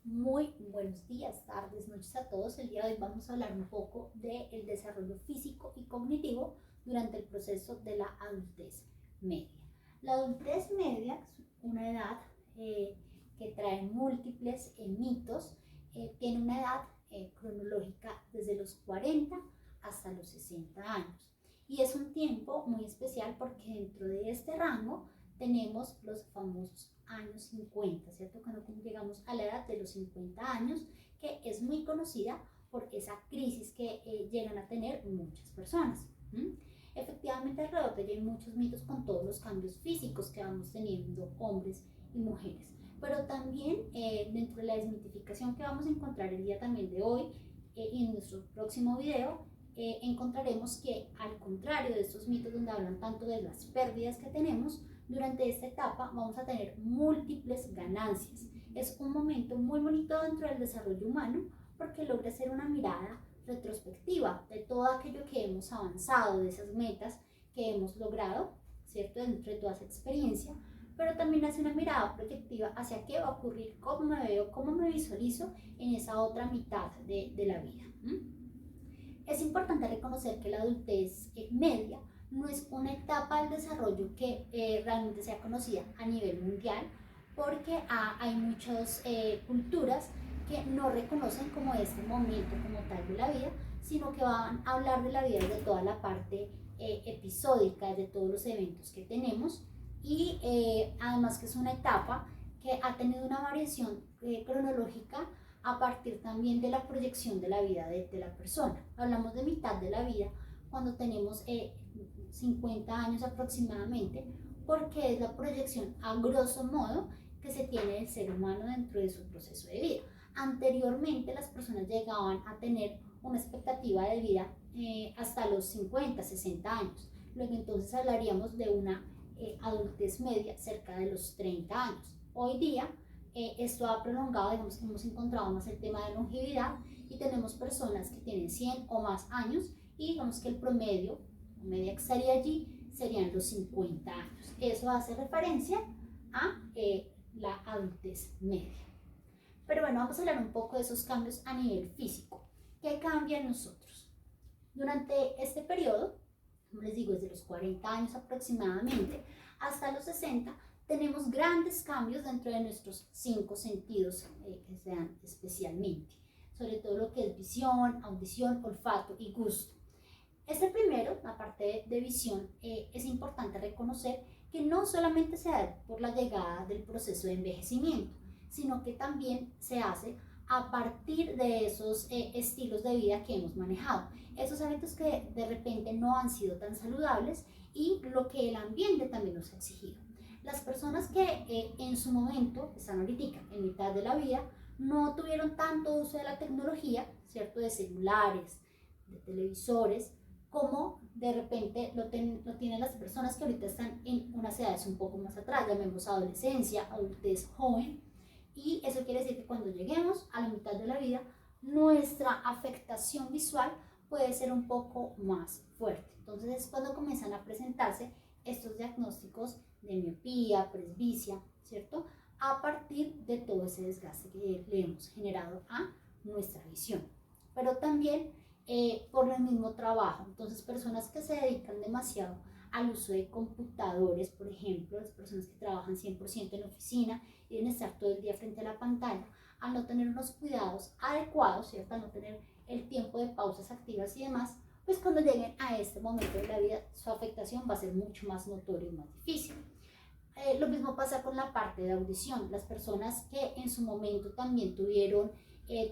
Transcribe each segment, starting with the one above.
Muy buenos días, tardes, noches a todos. El día de hoy vamos a hablar un poco del desarrollo físico y cognitivo durante el proceso de la adultez media. La adultez media es una edad que trae múltiples mitos, tiene una edad cronológica desde los 40 hasta los 60 años. Y es un tiempo muy especial porque dentro de este rango tenemos los famosos años 50, ¿cierto? Cuando llegamos a la edad de los 50 años, que es muy conocida por esa crisis que llegan a tener muchas personas. Efectivamente, alrededor de ella hay muchos mitos con todos los cambios físicos que vamos teniendo hombres y mujeres. Pero también dentro de la desmitificación que vamos a encontrar el día también de hoy y en nuestro próximo video, encontraremos que al contrario de estos mitos donde hablan tanto de las pérdidas que tenemos, durante esta etapa vamos a tener múltiples ganancias. Es un momento muy bonito dentro del desarrollo humano porque logra hacer una mirada retrospectiva de todo aquello que hemos avanzado, de esas metas que hemos logrado, ¿cierto? Dentro de toda esa experiencia, pero también hace una mirada proyectiva hacia qué va a ocurrir, cómo me veo, cómo me visualizo en esa otra mitad de la vida. Es importante reconocer que la adultez media no es una etapa del desarrollo que realmente sea conocida a nivel mundial, porque hay muchas culturas que no reconocen como este momento como tal de la vida, sino que van a hablar de la vida desde toda la parte episódica, de todos los eventos que tenemos, y además que es una etapa que ha tenido una variación cronológica a partir también de la proyección de la vida de la persona. Hablamos de mitad de la vida cuando tenemos 50 años aproximadamente, porque es la proyección a grosso modo que se tiene del ser humano dentro de su proceso de vida. Anteriormente las personas llegaban a tener una expectativa de vida hasta los 50, 60 años. Luego entonces hablaríamos de una adultez media cerca de los 30 años. Hoy día esto ha prolongado, digamos que hemos encontrado más el tema de longevidad y tenemos personas que tienen 100 o más años y digamos que el promedio, la media que estaría allí, serían los 50 años. Eso hace referencia a la adultez media. Pero bueno, vamos a hablar un poco de esos cambios a nivel físico. ¿Qué cambia en nosotros? Durante este periodo, como les digo, desde los 40 años aproximadamente hasta los 60, tenemos grandes cambios dentro de nuestros 5 sentidos que se dan especialmente, sobre todo lo que es visión, audición, olfato y gusto. Este primero, la parte de visión, es importante reconocer que no solamente se da por la llegada del proceso de envejecimiento, sino que también se hace a partir de esos estilos de vida que hemos manejado, esos hábitos que de repente no han sido tan saludables y lo que el ambiente también nos ha exigido. Las personas que en su momento, están ahorita en mitad de la vida, no tuvieron tanto uso de la tecnología, ¿cierto? De celulares, de televisores, como de repente lo tienen las personas que ahorita están en unas edades un poco más atrás, llamemos adolescencia, adultez joven, y eso quiere decir que cuando lleguemos a la mitad de la vida, nuestra afectación visual puede ser un poco más fuerte. Entonces es cuando comienzan a presentarse estos diagnósticos de miopía, presbicia, ¿cierto? A partir de todo ese desgaste que le hemos generado a nuestra visión. Pero también por el mismo trabajo. Entonces, personas que se dedican demasiado al uso de computadores, por ejemplo, las personas que trabajan 100% en oficina y deben estar todo el día frente a la pantalla, al no tener unos cuidados adecuados, ¿cierto? Al no tener el tiempo de pausas activas y demás, pues cuando lleguen a este momento de la vida, su afectación va a ser mucho más notoria y más difícil. Lo mismo pasa con la parte de audición. Las personas que en su momento también tuvieron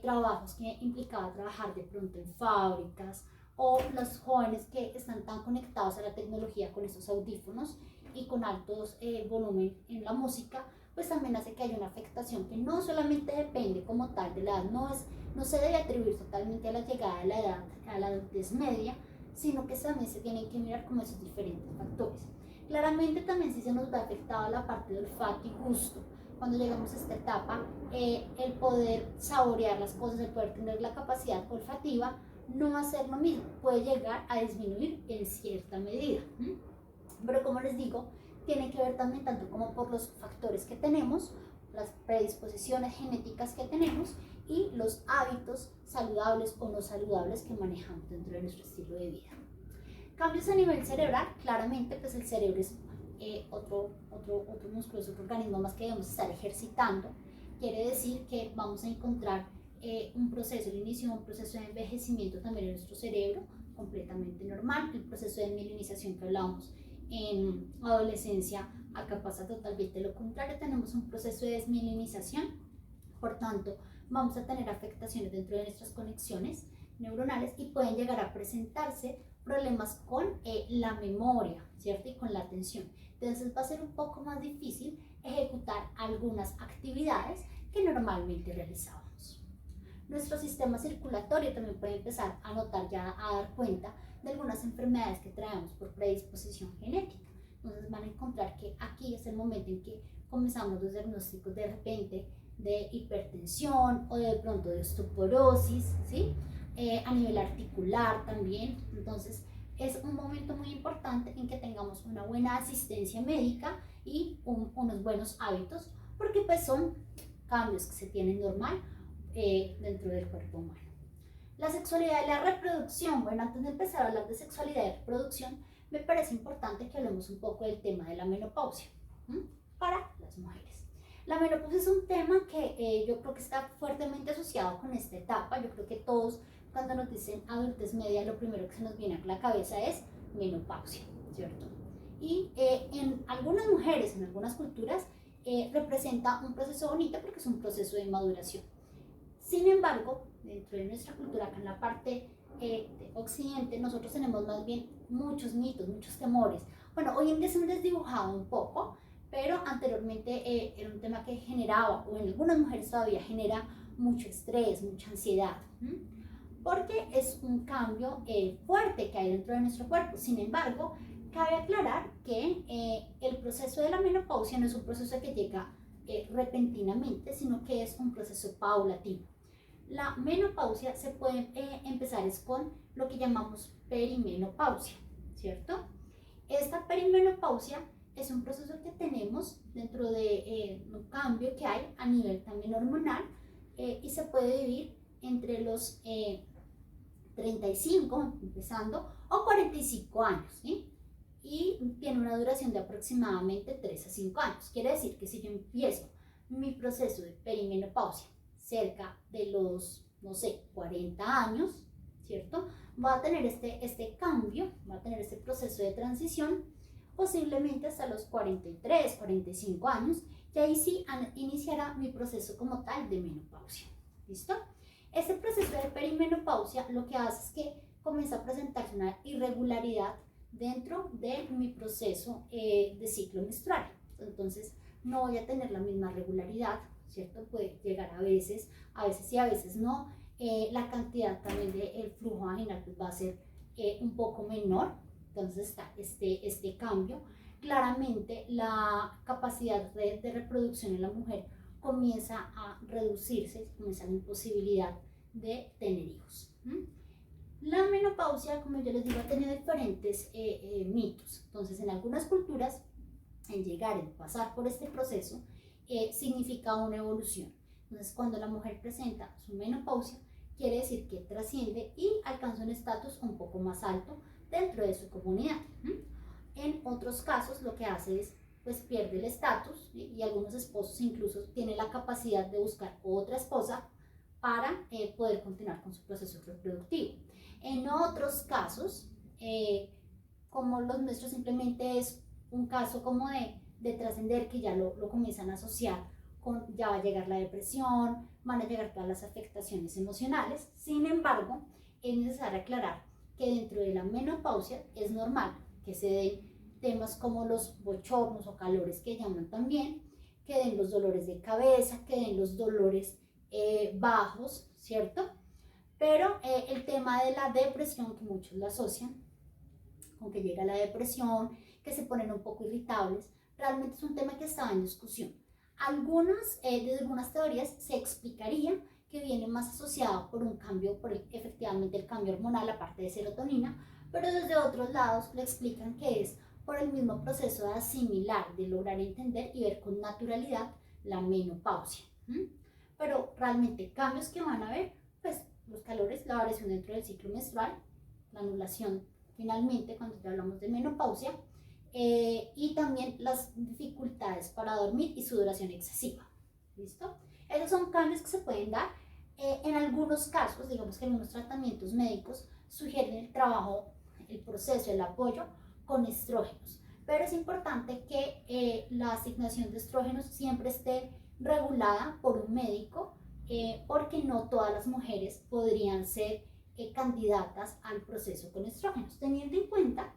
trabajos que implicaba trabajar de pronto en fábricas, o los jóvenes que están tan conectados a la tecnología con esos audífonos y con altos volumen en la música, pues también hace que haya una afectación que no solamente depende como tal de la edad, no se debe atribuir totalmente a la llegada de la edad, a la adultez media, sino que también se tienen que mirar como esos diferentes factores. Claramente también sí se nos ve afectada la parte de olfato y gusto. Cuando llegamos a esta etapa, el poder saborear las cosas, el poder tener la capacidad olfativa, no va a ser lo mismo, puede llegar a disminuir en cierta medida. Pero como les digo, tiene que ver también tanto como por los factores que tenemos, las predisposiciones genéticas que tenemos y los hábitos saludables o no saludables que manejamos dentro de nuestro estilo de vida. Cambios a nivel cerebral, claramente pues el cerebro es otro músculo, es otro organismo más que debemos estar ejercitando. Quiere decir que vamos a encontrar un proceso, el inicio de un proceso de envejecimiento también en nuestro cerebro, completamente normal. El proceso de mielinización que hablábamos en adolescencia, acá pasa totalmente lo contrario, tenemos un proceso de desmielinización, por tanto vamos a tener afectaciones dentro de nuestras conexiones neuronales y pueden llegar a presentarse problemas con la memoria, ¿cierto? Y con la atención. Entonces va a ser un poco más difícil ejecutar algunas actividades que normalmente realizábamos. Nuestro sistema circulatorio también puede empezar a notar, ya a dar cuenta de algunas enfermedades que traemos por predisposición genética. Entonces van a encontrar que aquí es el momento en que comenzamos los diagnósticos de repente de hipertensión o de pronto de osteoporosis, ¿sí? A nivel articular también. Entonces es un momento muy importante en que tengamos una buena asistencia médica y unos buenos hábitos, porque pues son cambios que se tienen normal dentro del cuerpo humano. La sexualidad y la reproducción. Bueno, antes de empezar a hablar de sexualidad y reproducción, me parece importante que hablemos un poco del tema de la menopausia para las mujeres. La menopausia es un tema que yo creo que está fuertemente asociado con esta etapa. Yo creo que todos, cuando nos dicen adultez media, lo primero que se nos viene a la cabeza es menopausia, ¿cierto? Y en algunas mujeres, en algunas culturas, representa un proceso bonito porque es un proceso de maduración. Sin embargo, dentro de nuestra cultura, acá en la parte de Occidente, nosotros tenemos más bien muchos mitos, muchos temores. Bueno, hoy en día se han desdibujado un poco, pero anteriormente era un tema que generaba, o en algunas mujeres todavía genera mucho estrés, mucha ansiedad, porque es un cambio fuerte que hay dentro de nuestro cuerpo. Sin embargo, cabe aclarar que el proceso de la menopausia no es un proceso que llega repentinamente, sino que es un proceso paulatino. La menopausia se puede empezar con lo que llamamos perimenopausia, ¿cierto? Esta perimenopausia es un proceso que tenemos dentro de un cambio que hay a nivel también hormonal y se puede vivir entre los 35, empezando, o 45 años, ¿sí? Y tiene una duración de aproximadamente 3 a 5 años. Quiere decir que si yo empiezo mi proceso de perimenopausia cerca de los, no sé, 40 años, ¿cierto? Va a tener este cambio, va a tener este proceso de transición posiblemente hasta los 43, 45 años, y ahí sí iniciará mi proceso como tal de menopausia. ¿Listo? Este proceso de perimenopausia lo que hace es que comienza a presentarse una irregularidad dentro de mi proceso de ciclo menstrual. Entonces, no voy a tener la misma regularidad, ¿cierto? Puede llegar a veces y a veces no. La cantidad también del flujo vaginal pues, va a ser un poco menor. Entonces está este cambio. Claramente la capacidad de reproducción en la mujer comienza a reducirse, comienza la imposibilidad de tener hijos. La menopausia, como yo les digo, ha tenido diferentes mitos. Entonces, en algunas culturas, en llegar, en pasar por este proceso, significa una evolución. Entonces, cuando la mujer presenta su menopausia, quiere decir que trasciende y alcanza un estatus un poco más alto dentro de su comunidad. En otros casos, lo que hace es, pues, pierde el estatus y algunos esposos incluso tienen la capacidad de buscar otra esposa para poder continuar con su proceso reproductivo. En otros casos, como los nuestros, simplemente es un caso como de trascender, que ya lo comienzan a asociar con ya va a llegar la depresión, van a llegar todas las afectaciones emocionales. Sin embargo, es necesario aclarar que dentro de la menopausia es normal que se den temas como los bochornos o calores que llaman también, que den los dolores de cabeza, que den los dolores bajos, ¿cierto? Pero el tema de la depresión, que muchos lo asocian con que llega la depresión, que se ponen un poco irritables, realmente es un tema que está en discusión. Desde algunas teorías se explicaría que viene más asociado por un cambio, efectivamente el cambio hormonal, aparte de serotonina, pero desde otros lados le explican que es por el mismo proceso de asimilar, de lograr entender y ver con naturalidad la menopausia. Pero realmente cambios que van a haber, pues los calores, la variación dentro del ciclo menstrual, la anulación finalmente cuando ya hablamos de menopausia, y también las dificultades para dormir y sudoración excesiva. ¿Listo? Esos son cambios que se pueden dar. En algunos casos, digamos que algunos tratamientos médicos sugieren el trabajo, el proceso, el apoyo con estrógenos. Pero es importante que la asignación de estrógenos siempre esté regulada por un médico, porque no todas las mujeres podrían ser candidatas al proceso con estrógenos, teniendo en cuenta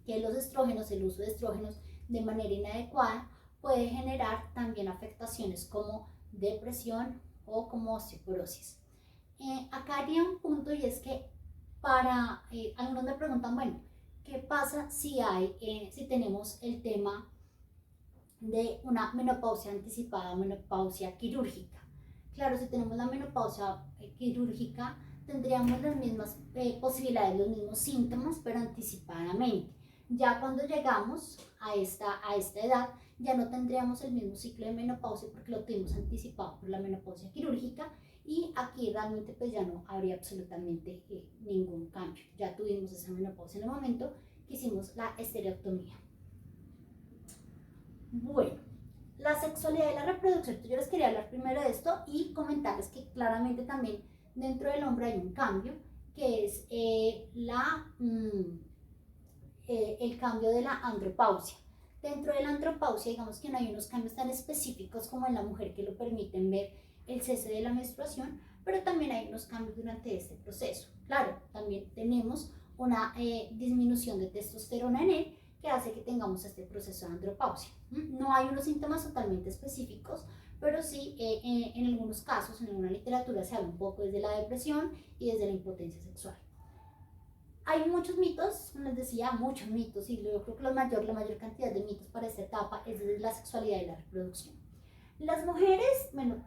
que los estrógenos, el uso de estrógenos de manera inadecuada puede generar también afectaciones como depresión o como osteoporosis. Acá haría un punto, y es que algunos me preguntan, bueno, ¿qué pasa si tenemos el tema de una menopausia anticipada o menopausia quirúrgica? Claro, si tenemos la menopausia quirúrgica, tendríamos las mismas posibilidades, los mismos síntomas, pero anticipadamente. Ya cuando llegamos a esta edad, ya no tendríamos el mismo ciclo de menopausia porque lo tuvimos anticipado por la menopausia quirúrgica, y aquí realmente pues ya no habría absolutamente ningún cambio. Ya tuvimos esa menopausia en el momento que hicimos la esterectomía. Bueno, la sexualidad y la reproducción. Yo les quería hablar primero de esto y comentarles que claramente también dentro del hombre hay un cambio, que es el cambio de la andropausia. Dentro de la andropausia, digamos que no hay unos cambios tan específicos como en la mujer que lo permiten ver el cese de la menstruación, pero también hay unos cambios durante este proceso. Claro, también tenemos una disminución de testosterona en él, que hace que tengamos este proceso de andropausia. No hay unos síntomas totalmente específicos, pero sí en algunos casos, en alguna literatura se habla un poco desde la depresión y desde la impotencia sexual. Hay muchos mitos, como les decía, muchos mitos, y yo creo que la mayor cantidad de mitos para esta etapa es desde la sexualidad y la reproducción. Las mujeres, bueno,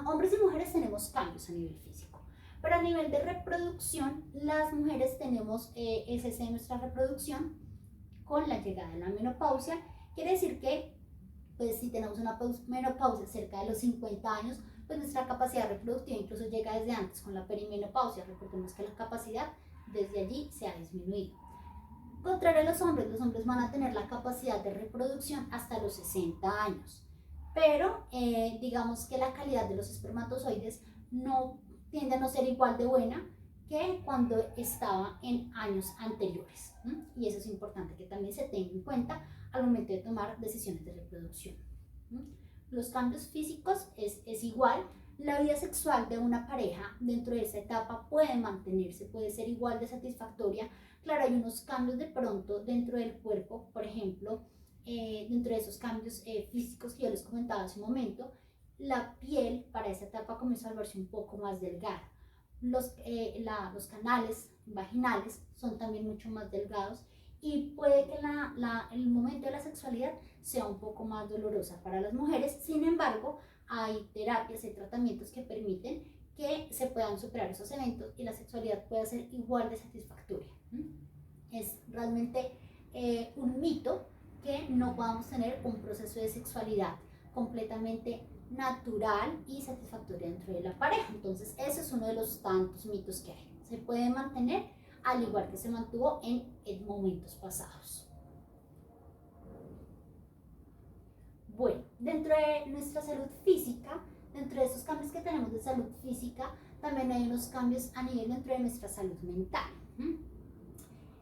hombres y mujeres tenemos cambios a nivel físico, pero a nivel de reproducción, las mujeres tenemos el cese de nuestra reproducción con la llegada de la menopausia. Quiere decir que pues, si tenemos una menopausia cerca de los 50 años, pues nuestra capacidad reproductiva incluso llega desde antes con la perimenopausia. Recordemos que la capacidad desde allí se ha disminuido. Contrario a los hombres van a tener la capacidad de reproducción hasta los 60 años, pero digamos que la calidad de los espermatozoides no tiende a no ser igual de buena que cuando estaba en años anteriores, y eso es importante que también se tenga en cuenta al momento de tomar decisiones de reproducción. Los cambios físicos es igual. La vida sexual de una pareja dentro de esa etapa puede mantenerse, puede ser igual de satisfactoria. Claro, hay unos cambios de pronto dentro del cuerpo, por ejemplo, dentro de esos cambios físicos que yo les comentaba hace un momento, la piel para esa etapa comienza a volverse un poco más delgada. Los canales vaginales son también mucho más delgados, y puede que el momento de la sexualidad sea un poco más dolorosa para las mujeres. Sin embargo, hay terapias y tratamientos que permiten que se puedan superar esos eventos y la sexualidad pueda ser igual de satisfactoria. Es realmente un mito que no podamos tener un proceso de sexualidad completamente natural y satisfactoria dentro de la pareja. Entonces, ese es uno de los tantos mitos que hay. Se puede mantener al igual que se mantuvo en momentos pasados. Bueno, dentro de nuestra salud física, dentro de esos cambios que tenemos de salud física, también hay unos cambios a nivel dentro de nuestra salud mental.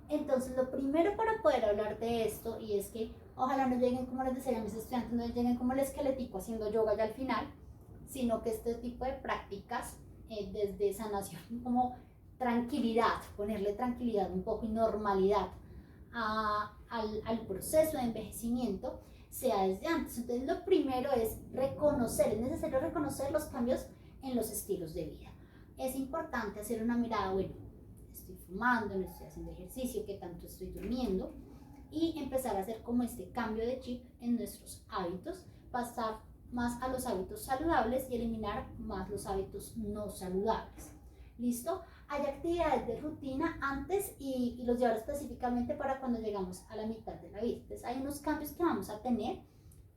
Entonces, lo primero para poder hablar de esto, y es que ojalá no lleguen, como les decía a mis estudiantes, no lleguen como el esquelético haciendo yoga ya al final, sino que este tipo de prácticas desde sanación, como tranquilidad, ponerle tranquilidad un poco y normalidad al proceso de envejecimiento, sea desde antes. Entonces, lo primero es necesario reconocer los cambios en los estilos de vida. Es importante hacer una mirada, bueno, estoy fumando, no estoy haciendo ejercicio, qué tanto estoy durmiendo, y empezar a hacer como este cambio de chip en nuestros hábitos, pasar más a los hábitos saludables y eliminar más los hábitos no saludables. ¿Listo? Hay actividades de rutina antes y los llevar específicamente para cuando llegamos a la mitad de la vida. Entonces hay unos cambios que vamos a tener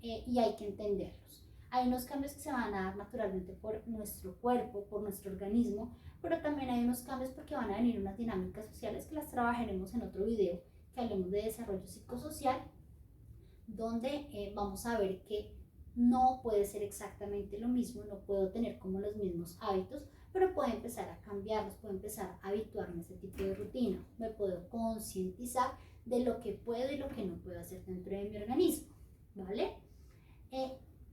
y hay que entenderlos. Hay unos cambios que se van a dar naturalmente por nuestro cuerpo, por nuestro organismo, pero también hay unos cambios porque van a venir unas dinámicas sociales que las trabajaremos en otro video, que hablemos de desarrollo psicosocial, donde vamos a ver que no puede ser exactamente lo mismo, no puedo tener como los mismos hábitos, pero puedo empezar a cambiarlos, puedo empezar a habituarme a ese tipo de rutina, me puedo concientizar de lo que puedo y lo que no puedo hacer dentro de mi organismo, ¿vale?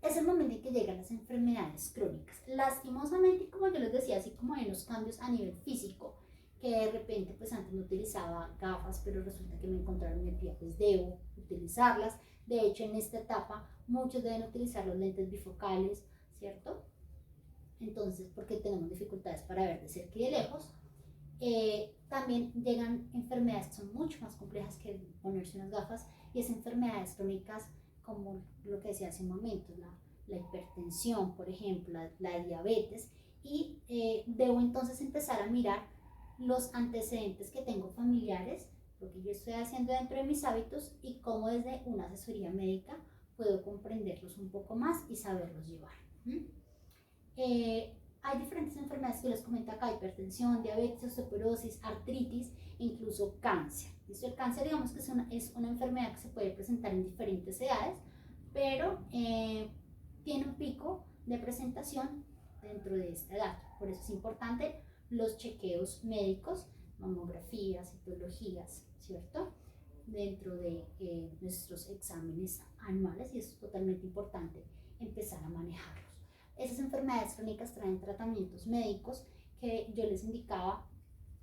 Es el momento en que llegan las enfermedades crónicas. Lastimosamente, como yo les decía, así como hay unos cambios a nivel físico, que de repente pues antes no utilizaba gafas, pero resulta que me encontraron miopía, pues debo utilizarlas. De hecho, en esta etapa muchos deben utilizar los lentes bifocales, ¿cierto? Entonces, porque tenemos dificultades para ver de cerca y de lejos. También llegan enfermedades que son mucho más complejas que ponerse unas gafas, y es enfermedades crónicas como lo que decía hace un momento, la hipertensión, por ejemplo, la diabetes, y debo entonces empezar a mirar los antecedentes que tengo familiares, lo que yo estoy haciendo dentro de mis hábitos y cómo desde una asesoría médica puedo comprenderlos un poco más y saberlos llevar. Hay diferentes enfermedades que les comento acá: hipertensión, diabetes, osteoporosis, artritis, incluso cáncer. El cáncer, digamos que es una enfermedad que se puede presentar en diferentes edades, pero tiene un pico de presentación dentro de esta edad. Por eso es importante los chequeos médicos, mamografías, citologías, ¿cierto? Dentro de nuestros exámenes anuales, y es totalmente importante empezar a manejarlos. Esas enfermedades crónicas traen tratamientos médicos que yo les indicaba.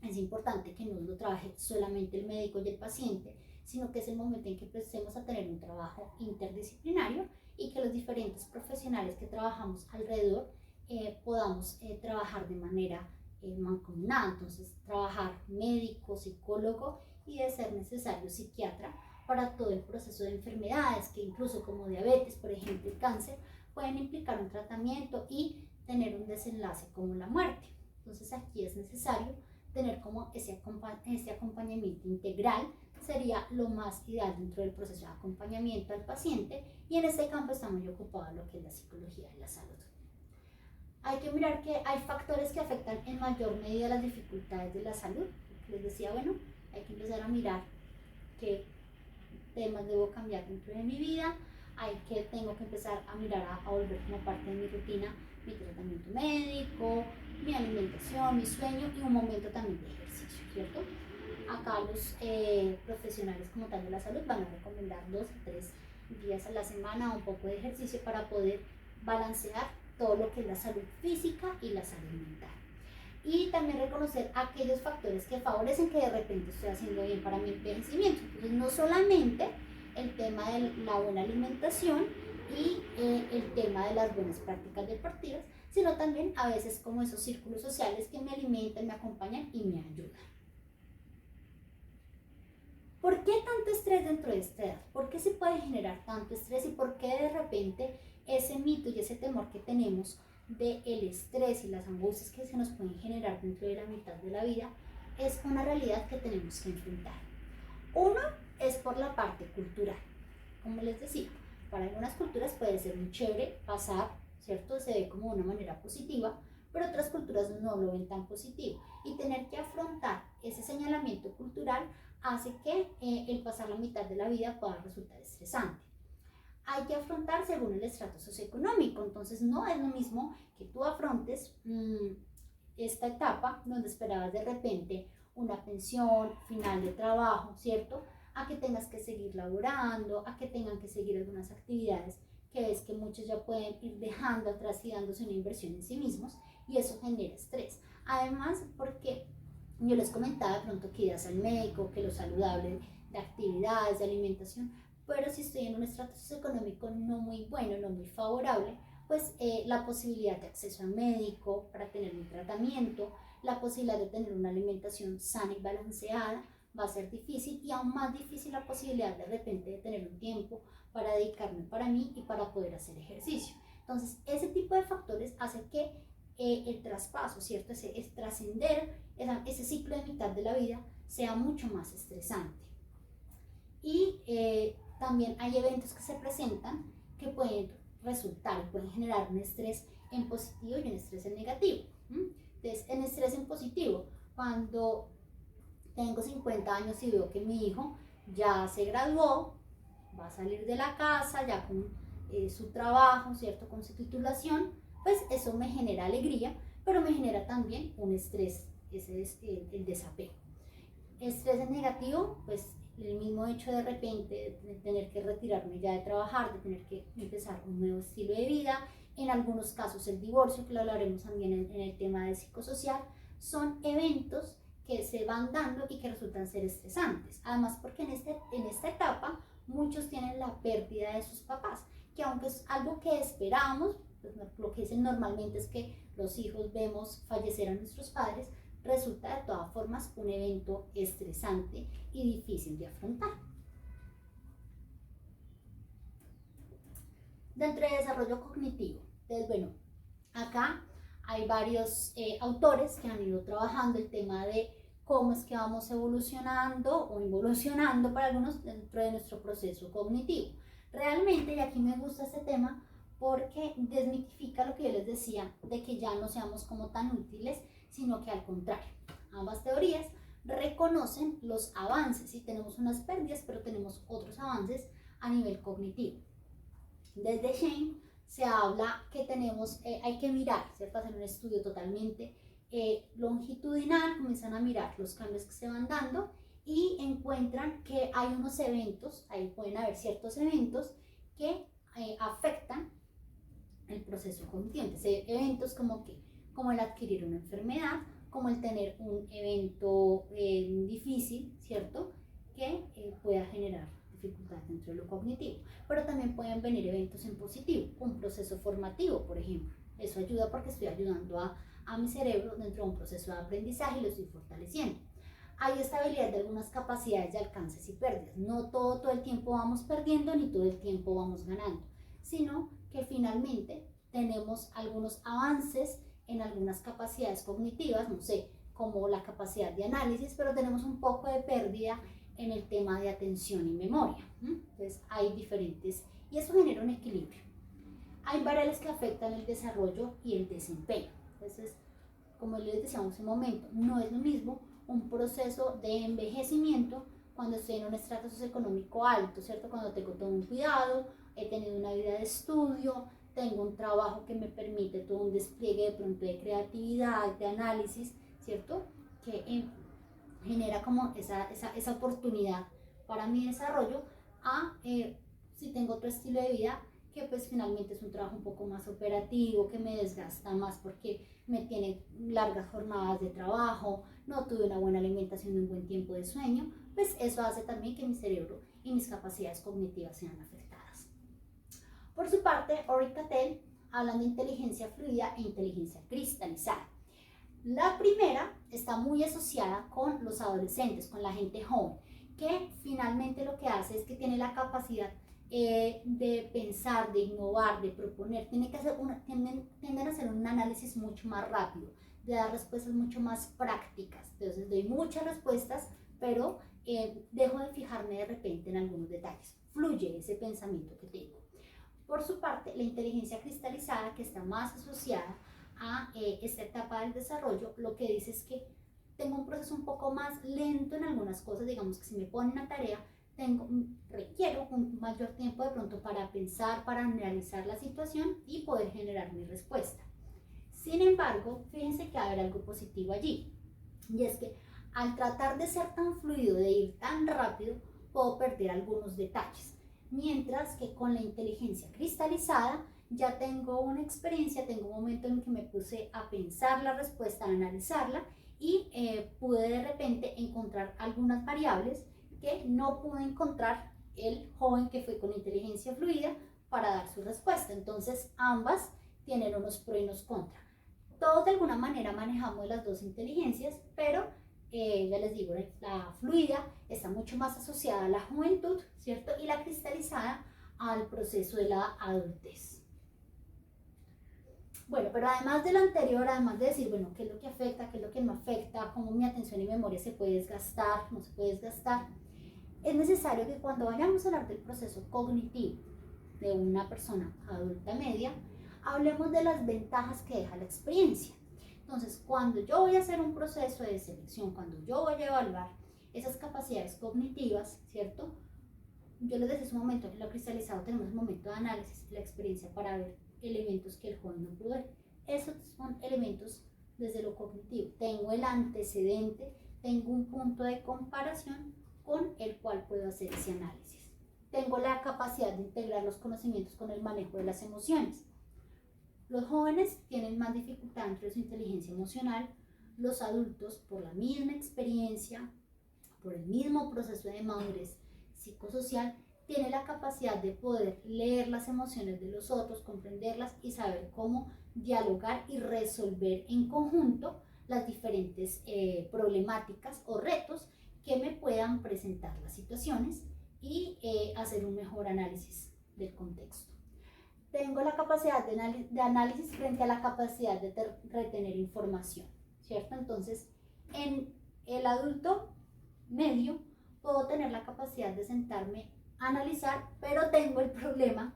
Es importante que no lo trabaje solamente el médico y el paciente, sino que es el momento en que empecemos a tener un trabajo interdisciplinario y que los diferentes profesionales que trabajamos alrededor podamos trabajar de manera mancomunada. Entonces, trabajar médico, psicólogo y, de ser necesario, psiquiatra para todo el proceso de enfermedades que, incluso como diabetes, por ejemplo, el cáncer, pueden implicar un tratamiento y tener un desenlace como la muerte. Entonces, aquí es necesario tener como ese acompañamiento integral. Sería lo más ideal dentro del proceso de acompañamiento al paciente, y en este campo está muy ocupado lo que es la psicología de la salud. Hay que mirar que hay factores que afectan en mayor medida las dificultades de la salud. Les decía, bueno, hay que empezar a mirar qué temas debo cambiar dentro de mi vida. Tengo que empezar a mirar a volver como parte de mi rutina mi tratamiento médico, mi alimentación, mi sueño y un momento también de ejercicio, ¿cierto? Acá los profesionales como tal de la salud van a recomendar 2 a 3 días a la semana un poco de ejercicio para poder balancear todo lo que es la salud física y la salud mental. Y también reconocer aquellos factores que favorecen que de repente estoy haciendo bien para mi envejecimiento. Entonces, no solamente el tema de la buena alimentación y el tema de las buenas prácticas deportivas, sino también a veces como esos círculos sociales que me alimentan, me acompañan y me ayudan. ¿Por qué tanto estrés dentro de esta edad? ¿Por qué se puede generar tanto estrés y por qué de repente ese mito y ese temor que tenemos del estrés y las angustias que se nos pueden generar dentro de la mitad de la vida es una realidad que tenemos que enfrentar? Uno es por la parte cultural. Como les decía, para algunas culturas puede ser muy chévere pasar, ¿cierto? Se ve como de una manera positiva, pero otras culturas no lo ven tan positivo, y tener que afrontar ese señalamiento cultural hace que el pasar la mitad de la vida pueda resultar estresante. Hay que afrontar según el estrato socioeconómico. Entonces, no es lo mismo que tú afrontes esta etapa donde esperabas de repente una pensión, final de trabajo, ¿cierto?, a que tengas que seguir laborando, a que tengan que seguir algunas actividades que ves que muchos ya pueden ir dejando atrás y dándose una inversión en sí mismos, y eso genera estrés. Además, porque yo les comentaba de pronto que idas al médico, que lo saludable de actividades, de alimentación, pero si estoy en un estrato socioeconómico no muy bueno, no muy favorable, pues la posibilidad de acceso al médico para tener un tratamiento, la posibilidad de tener una alimentación sana y balanceada va a ser difícil, y aún más difícil la posibilidad de repente de tener un tiempo para dedicarme para mí y para poder hacer ejercicio. Entonces, ese tipo de factores hace que el traspaso, ¿cierto?, ese trascender ese ciclo de mitad de la vida sea mucho más estresante. Y también hay eventos que se presentan que pueden resultar y pueden generar un estrés en positivo y un estrés en negativo. Entonces, en estrés en positivo, cuando tengo 50 años y veo que mi hijo ya se graduó, va a salir de la casa ya con su trabajo, ¿cierto? Con su titulación, pues eso me genera alegría, pero me genera también un estrés, ese es el desapego. Estrés en negativo, pues el mismo hecho de repente de tener que retirarme ya de trabajar, de tener que empezar un nuevo estilo de vida, en algunos casos el divorcio, que lo hablaremos también en el tema de psicosocial, son eventos que se van dando y que resultan ser estresantes. Además, porque en esta etapa muchos tienen la pérdida de sus papás, que aunque es algo que esperamos, pues lo que dicen normalmente es que los hijos vemos fallecer a nuestros padres, resulta de todas formas un evento estresante y difícil de afrontar. Dentro del desarrollo cognitivo, entonces bueno, acá hay varios autores que han ido trabajando el tema de cómo es que vamos evolucionando o involucionando para algunos dentro de nuestro proceso cognitivo. Realmente, y aquí me gusta este tema porque desmitifica lo que yo les decía de que ya no seamos como tan útiles, sino que al contrario, ambas teorías reconocen los avances y tenemos unas pérdidas, pero tenemos otros avances a nivel cognitivo. Desde Shane se habla que tenemos, hay que mirar, ¿cierto? Hacer un estudio totalmente longitudinal, comienzan a mirar los cambios que se van dando y encuentran que hay unos eventos, ahí pueden haber ciertos eventos que afectan el proceso cognitivo. Entonces, eventos como el adquirir una enfermedad, como el tener un evento difícil, ¿cierto? Que pueda generar dificultad dentro de lo cognitivo. Pero también pueden venir eventos en positivo, un proceso formativo, por ejemplo. Eso ayuda porque estoy ayudando a mi cerebro dentro de un proceso de aprendizaje y lo estoy fortaleciendo. Hay estabilidad de algunas capacidades de alcances y pérdidas. No todo el tiempo vamos perdiendo ni todo el tiempo vamos ganando, sino que finalmente tenemos algunos avances en algunas capacidades cognitivas, no sé, como la capacidad de análisis, pero tenemos un poco de pérdida en el tema de atención y memoria. Entonces hay diferentes, y eso genera un equilibrio. Hay variables que afectan el desarrollo y el desempeño. Entonces, como les decíamos hace un momento, no es lo mismo un proceso de envejecimiento cuando estoy en un estrato socioeconómico alto, ¿cierto? Cuando tengo todo un cuidado, he tenido una vida de estudio, tengo un trabajo que me permite todo un despliegue de pronto de creatividad, de análisis, ¿cierto? Que genera como esa oportunidad para mi desarrollo si tengo otro estilo de vida que pues finalmente es un trabajo un poco más operativo, que me desgasta más porque me tiene largas jornadas de trabajo, no tuve una buena alimentación y un buen tiempo de sueño, pues eso hace también que mi cerebro y mis capacidades cognitivas sean afectadas. Por su parte, Ori Cattell hablan de inteligencia fluida e inteligencia cristalizada. La primera está muy asociada con los adolescentes, con la gente joven, que finalmente lo que hace es que tiene la capacidad de pensar, de innovar, de proponer, tienden a hacer un análisis mucho más rápido, de dar respuestas mucho más prácticas. Entonces doy muchas respuestas, pero dejo de fijarme de repente en algunos detalles. Fluye ese pensamiento que tengo. Por su parte, la inteligencia cristalizada, que está más asociada a esta etapa del desarrollo, lo que dice es que tengo un proceso un poco más lento en algunas cosas. Digamos que si me ponen una tarea, requiero un mayor tiempo de pronto para pensar, para analizar la situación y poder generar mi respuesta. Sin embargo, fíjense que va a haber algo positivo allí, y es que al tratar de ser tan fluido, de ir tan rápido, puedo perder algunos detalles, mientras que con la inteligencia cristalizada ya tengo una experiencia, tengo un momento en que me puse a pensar la respuesta, a analizarla, y pude de repente encontrar algunas variables que no pudo encontrar el joven que fue con inteligencia fluida para dar su respuesta. Entonces ambas tienen unos pros y unos contras. Todos de alguna manera manejamos las dos inteligencias, pero ya les digo, la fluida está mucho más asociada a la juventud, ¿cierto? Y la cristalizada al proceso de la adultez. Bueno, pero además de lo anterior, además de decir, bueno, qué es lo que afecta, qué es lo que no afecta, cómo mi atención y memoria se puede desgastar, no se puede desgastar, es necesario que cuando vayamos a hablar del proceso cognitivo de una persona adulta media, hablemos de las ventajas que deja la experiencia. Entonces, cuando yo voy a hacer un proceso de selección, cuando yo voy a evaluar esas capacidades cognitivas, ¿cierto? Yo les decía hace un momento, en lo cristalizado tenemos un momento de análisis, la experiencia para ver elementos que el joven no pudo ver. Esos son elementos desde lo cognitivo. Tengo el antecedente, tengo un punto de comparación con el cual puedo hacer ese análisis. Tengo la capacidad de integrar los conocimientos con el manejo de las emociones. Los jóvenes tienen más dificultad entre su inteligencia emocional, los adultos por la misma experiencia, por el mismo proceso de madurez psicosocial, tienen la capacidad de poder leer las emociones de los otros, comprenderlas y saber cómo dialogar y resolver en conjunto las diferentes problemáticas o retos que me puedan presentar las situaciones y hacer un mejor análisis del contexto. Tengo la capacidad de análisis frente a la capacidad de retener información, ¿cierto? Entonces, en el adulto medio puedo tener la capacidad de sentarme a analizar, pero tengo el problema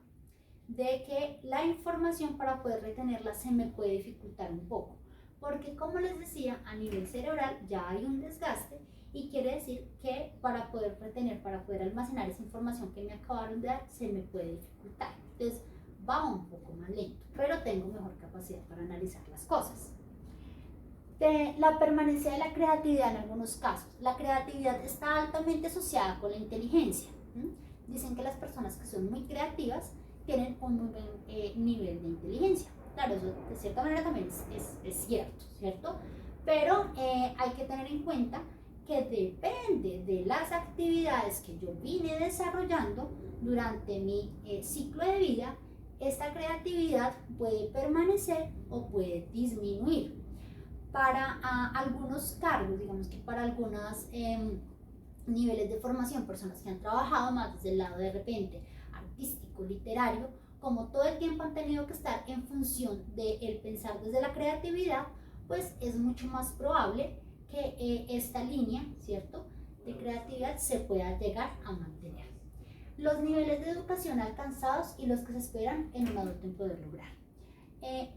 de que la información para poder retenerla se me puede dificultar un poco, porque como les decía, a nivel cerebral ya hay un desgaste y quiere decir que para poder retener, para poder almacenar esa información que me acabaron de dar, se me puede dificultar. Entonces va un poco más lento, pero tengo mejor capacidad para analizar las cosas. La permanencia de la creatividad en algunos casos. La creatividad está altamente asociada con la inteligencia. Dicen que las personas que son muy creativas tienen un muy buen nivel de inteligencia. Claro, eso de cierta manera también es cierto, ¿cierto? Pero hay que tener en cuenta que depende de las actividades que yo vine desarrollando durante mi ciclo de vida, esta creatividad puede permanecer o puede disminuir. Para algunos cargos, digamos que para algunos niveles de formación, personas que han trabajado más desde el lado de repente artístico, literario, como todo el tiempo han tenido que estar en función del pensar desde la creatividad, pues es mucho más probable que esta línea, ¿cierto?, de creatividad se pueda llegar a mantener. Los niveles de educación alcanzados y los que se esperan en un adulto en poder lograr.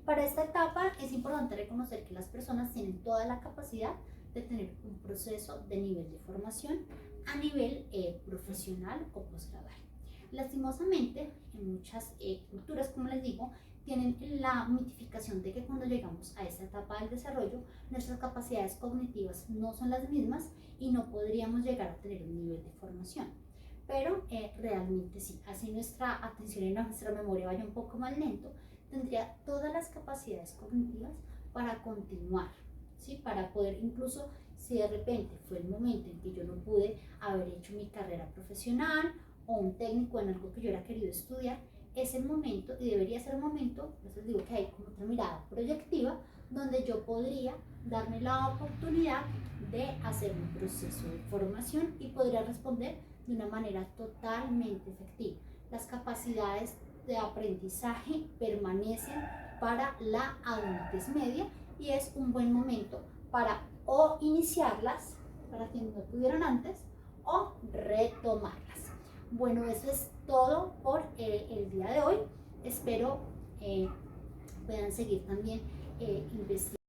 Para esta etapa es importante reconocer que las personas tienen toda la capacidad de tener un proceso de nivel de formación a nivel profesional o posgradual. Lastimosamente, en muchas culturas, como les digo, tienen la mitificación de que cuando llegamos a esta etapa del desarrollo, nuestras capacidades cognitivas no son las mismas y no podríamos llegar a tener un nivel de formación. Pero realmente sí, así nuestra atención y nuestra memoria vaya un poco más lento, tendría todas las capacidades cognitivas para continuar, ¿sí? Para poder incluso, si de repente fue el momento en que yo no pude haber hecho mi carrera profesional o un técnico en algo que yo hubiera querido estudiar, es el momento y debería ser el momento, entonces digo que hay como otra mirada proyectiva, donde yo podría darme la oportunidad de hacer un proceso de formación y podría responder de una manera totalmente efectiva. Las capacidades de aprendizaje permanecen para la adultez media y es un buen momento para o iniciarlas para quienes no pudieron antes o retomarlas. Bueno, eso es todo por el día de hoy. Espero puedan seguir también investigando.